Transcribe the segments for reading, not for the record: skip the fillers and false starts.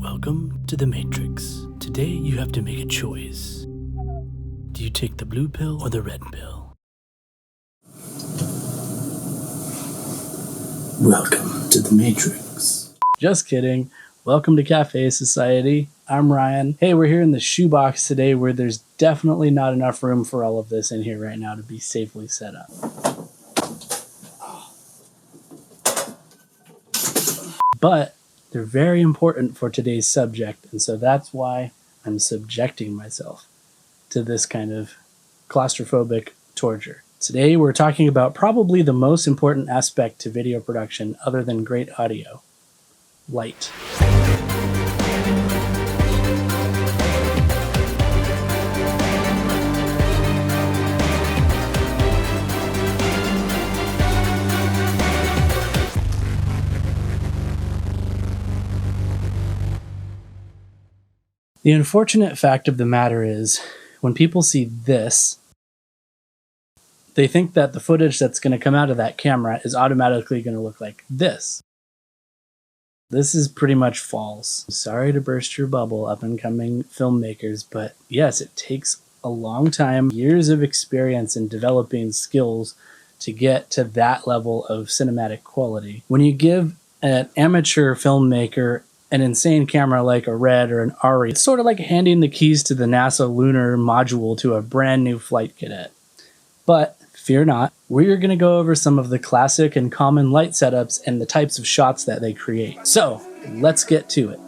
Welcome to the Matrix. Today you have to make a choice. Do you take the blue pill or the red pill? Welcome to the Matrix. Just kidding. Welcome to Café Society. I'm Ryan. Hey, we're here in the shoebox today where there's definitely not enough room for all of this in here right now to be safely set up. But they're very important for today's subject, and so that's why I'm subjecting myself to this kind of claustrophobic torture. Today we're talking about probably the most important aspect to video production other than great audio: light. The unfortunate fact of the matter is, when people see this, they think that the footage that's going to come out of that camera is automatically going to look like this. This is pretty much false. Sorry to burst your bubble, up-and-coming filmmakers, but yes, it takes a long time, years of experience in developing skills to get to that level of cinematic quality. When you give an amateur filmmaker an insane camera like a Red or an ARRI, it's sort of like handing the keys to the NASA lunar module to a brand new flight cadet. But fear not, we're going to go over some of the classic and common light setups and the types of shots that they create. So let's get to it.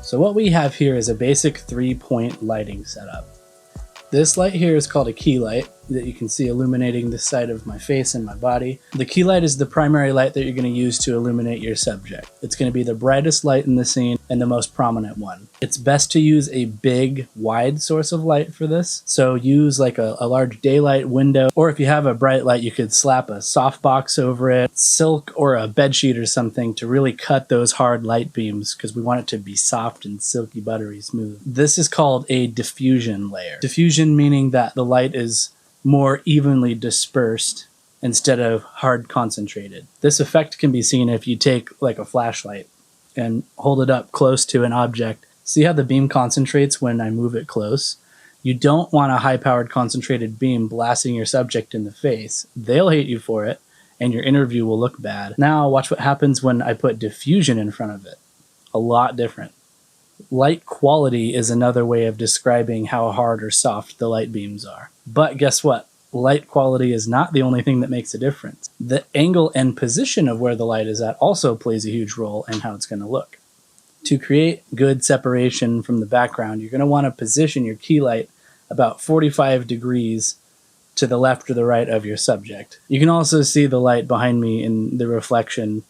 So what we have here is a basic 3-point lighting setup. This light here is called a key light that you can see illuminating the side of my face and my body. The key light is the primary light that you're going to use to illuminate your subject. It's going to be the brightest light in the scene and the most prominent one. It's best to use a big, wide source of light for this. So use like a large daylight window, or if you have a bright light, you could slap a softbox over it, silk or a bedsheet or something to really cut those hard light beams because we want it to be soft and silky, buttery smooth. This is called a diffusion layer. Diffusion meaning that the light is more evenly dispersed instead of hard concentrated. This effect can be seen if you take like a flashlight and hold it up close to an object. See how the beam concentrates when I move it close? You don't want a high-powered concentrated beam blasting your subject in the face. They'll hate you for it, and your interview will look bad. Now watch what happens when I put diffusion in front of it. A lot different. Light quality is another way of describing how hard or soft the light beams are. But guess what? Light quality is not the only thing that makes a difference. The angle and position of where the light is at also plays a huge role in how it's going to look. To create good separation from the background, you're going to want to position your key light about 45 degrees to the left or the right of your subject. You can also see the light behind me in the reflection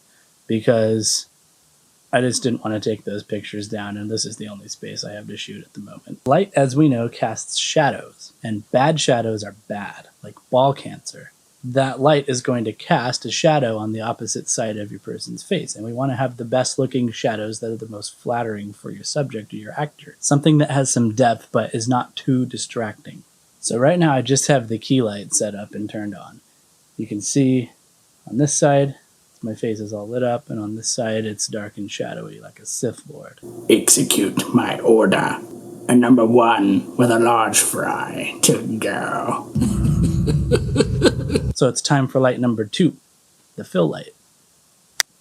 because I just didn't want to take those pictures down, and this is the only space I have to shoot at the moment. Light, as we know, casts shadows, and bad shadows are bad, like ball cancer. That light is going to cast a shadow on the opposite side of your person's face, and we want to have the best looking shadows that are the most flattering for your subject or your actor. Something that has some depth but is not too distracting. So right now I just have the key light set up and turned on. You can see on this side, my face is all lit up, and on this side it's dark and shadowy like a Sith Lord. Execute my order. And number 1 with a large fry to go. So it's time for light number 2, the fill light.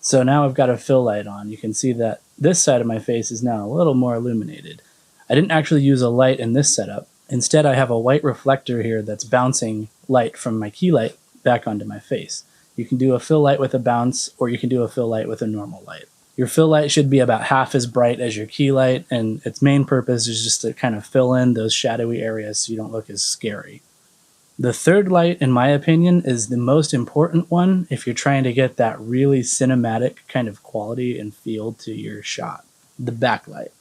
So now I've got a fill light on. You can see that this side of my face is now a little more illuminated. I didn't actually use a light in this setup. Instead, I have a white reflector here that's bouncing light from my key light back onto my face. You can do a fill light with a bounce, or you can do a fill light with a normal light. Your fill light should be about half as bright as your key light, and its main purpose is just to kind of fill in those shadowy areas so you don't look as scary. The third light, in my opinion, is the most important one if you're trying to get that really cinematic kind of quality and feel to your shot. The backlight.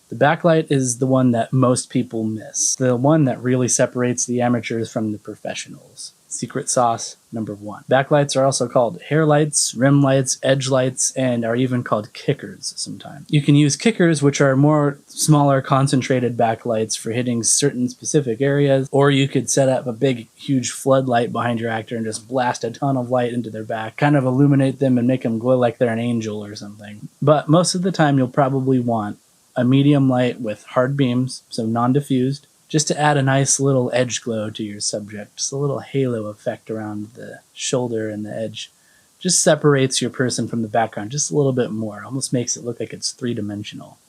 The backlight is the one that most people miss. The one that really separates the amateurs from the professionals. Secret sauce number 1. Backlights are also called hair lights, rim lights, edge lights, and are even called kickers sometimes. You can use kickers, which are more smaller concentrated backlights for hitting certain specific areas, or you could set up a big huge floodlight behind your actor and just blast a ton of light into their back, kind of illuminate them and make them glow like they're an angel or something. But most of the time you'll probably want a medium light with hard beams, so non-diffused, just to add a nice little edge glow to your subject, just a little halo effect around the shoulder and the edge. Just separates your person from the background just a little bit more, almost makes it look like it's three-dimensional.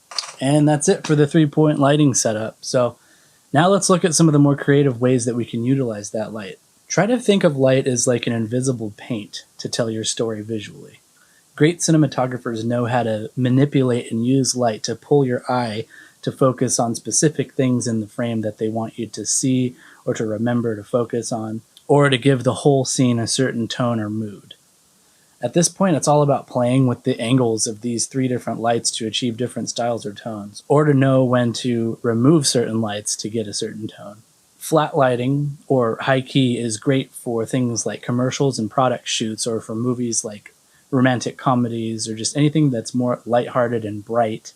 And that's it for the 3-point lighting setup. So now let's look at some of the more creative ways that we can utilize that light. Try to think of light as like an invisible paint to tell your story visually. Great cinematographers know how to manipulate and use light to pull your eye to focus on specific things in the frame that they want you to see or to remember to focus on, or to give the whole scene a certain tone or mood. At this point, it's all about playing with the angles of these 3 different lights to achieve different styles or tones, or to know when to remove certain lights to get a certain tone. Flat lighting, or high key, is great for things like commercials and product shoots, or for movies like romantic comedies, or just anything that's more lighthearted and bright,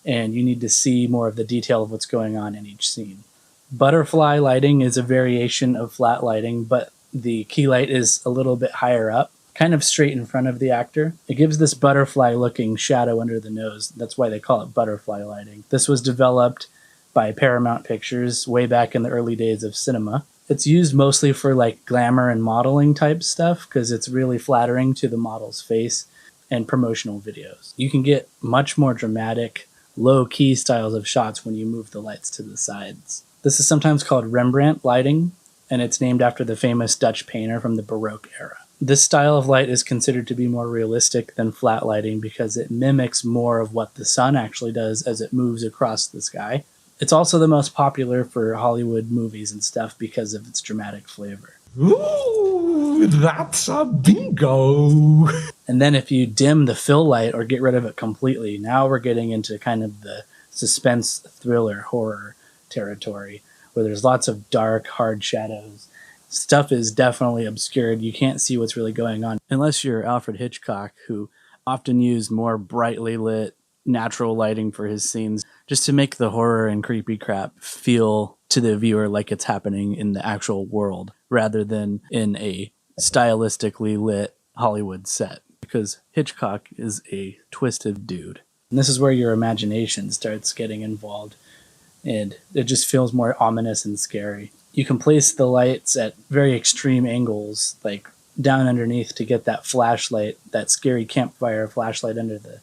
and you need to see more of the detail of what's going on in each scene. Butterfly lighting is a variation of flat lighting, but the key light is a little bit higher up, kind of straight in front of the actor. It gives this butterfly-looking shadow under the nose. That's why they call it butterfly lighting. This was developed by Paramount Pictures way back in the early days of cinema. It's used mostly for like glamour and modeling type stuff because it's really flattering to the model's face, and promotional videos. You can get much more dramatic, low-key styles of shots when you move the lights to the sides. This is sometimes called Rembrandt lighting, and it's named after the famous Dutch painter from the Baroque era. This style of light is considered to be more realistic than flat lighting because it mimics more of what the sun actually does as it moves across the sky. It's also the most popular for Hollywood movies and stuff because of its dramatic flavor. Ooh, that's a bingo! And then if you dim the fill light or get rid of it completely, now we're getting into kind of the suspense, thriller, horror territory, where there's lots of dark, hard shadows. Stuff is definitely obscured. You can't see what's really going on, unless you're Alfred Hitchcock, who often used more brightly lit, natural lighting for his scenes, just to make the horror and creepy crap feel to the viewer like it's happening in the actual world, rather than in a stylistically lit Hollywood set, because Hitchcock is a twisted dude. And this is where your imagination starts getting involved, and it just feels more ominous and scary. You can place the lights at very extreme angles, like down underneath to get that flashlight, that scary campfire flashlight under the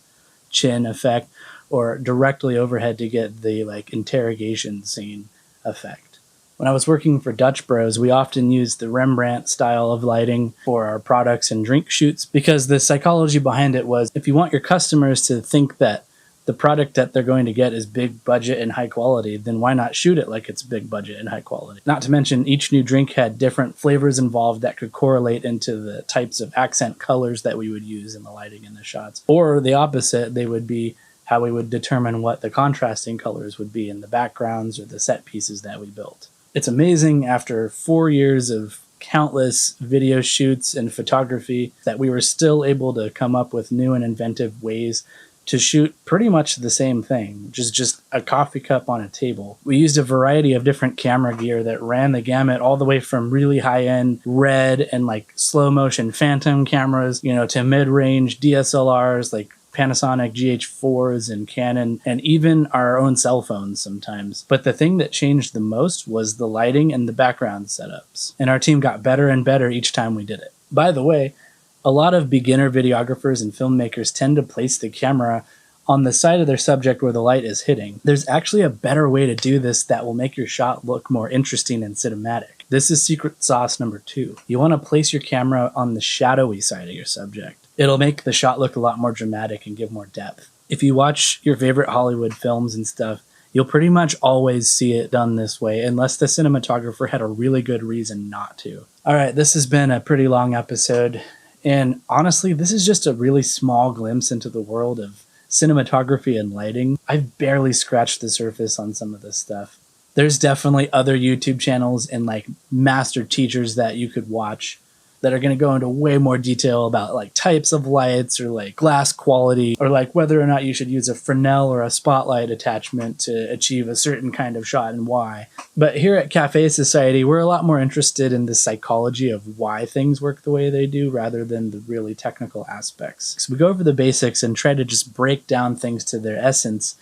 chin effect, or directly overhead to get the like interrogation scene effect. When I was working for Dutch Bros, we often used the Rembrandt style of lighting for our products and drink shoots because the psychology behind it was if you want your customers to think that the product that they're going to get is big budget and high quality, then why not shoot it like it's big budget and high quality? Not to mention each new drink had different flavors involved that could correlate into the types of accent colors that we would use in the lighting in the shots. Or the opposite, they would be how we would determine what the contrasting colors would be in the backgrounds or the set pieces that we built. It's amazing after 4 years of countless video shoots and photography that we were still able to come up with new and inventive ways to shoot pretty much the same thing, which is just a coffee cup on a table. We used a variety of different camera gear that ran the gamut all the way from really high-end red and like slow motion phantom cameras, to mid-range DSLRs like Panasonic GH4s and Canon, and even our own cell phones sometimes. But the thing that changed the most was the lighting and the background setups. And our team got better and better each time we did it. By the way, a lot of beginner videographers and filmmakers tend to place the camera on the side of their subject where the light is hitting. There's actually a better way to do this that will make your shot look more interesting and cinematic. This is secret sauce number 2. You want to place your camera on the shadowy side of your subject. It'll make the shot look a lot more dramatic and give more depth. If you watch your favorite Hollywood films and stuff, you'll pretty much always see it done this way, unless the cinematographer had a really good reason not to. All right, this has been a pretty long episode. And honestly, this is just a really small glimpse into the world of cinematography and lighting. I've barely scratched the surface on some of this stuff. There's definitely other YouTube channels and like master teachers that you could watch that are going to go into way more detail about like types of lights or like glass quality or like whether or not you should use a Fresnel or a spotlight attachment to achieve a certain kind of shot and why. But here at Café Society, we're a lot more interested in the psychology of why things work the way they do rather than the really technical aspects. So we go over the basics and try to just break down things to their essence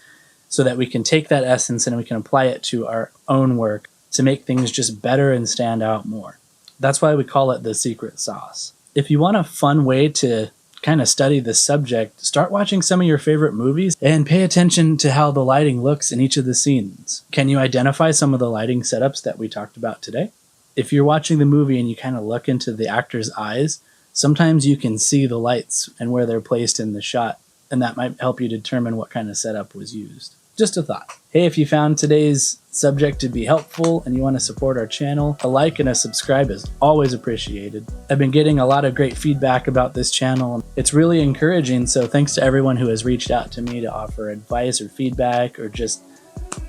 so that we can take that essence and we can apply it to our own work to make things just better and stand out more. That's why we call it the secret sauce. If you want a fun way to kind of study the subject, start watching some of your favorite movies and pay attention to how the lighting looks in each of the scenes. Can you identify some of the lighting setups that we talked about today? If you're watching the movie and you kind of look into the actor's eyes, sometimes you can see the lights and where they're placed in the shot, and that might help you determine what kind of setup was used. Just a thought. Hey, if you found today's subject to be helpful and you want to support our channel, a like and a subscribe is always appreciated. I've been getting a lot of great feedback about this channel. It's really encouraging, so thanks to everyone who has reached out to me to offer advice or feedback or just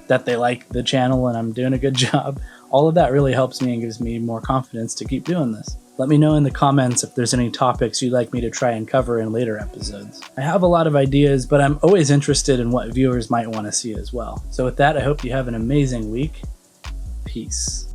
that they like the channel and I'm doing a good job. All of that really helps me and gives me more confidence to keep doing this. Let me know in the comments if there's any topics you'd like me to try and cover in later episodes. I have a lot of ideas, but I'm always interested in what viewers might want to see as well. So with that, I hope you have an amazing week. Peace.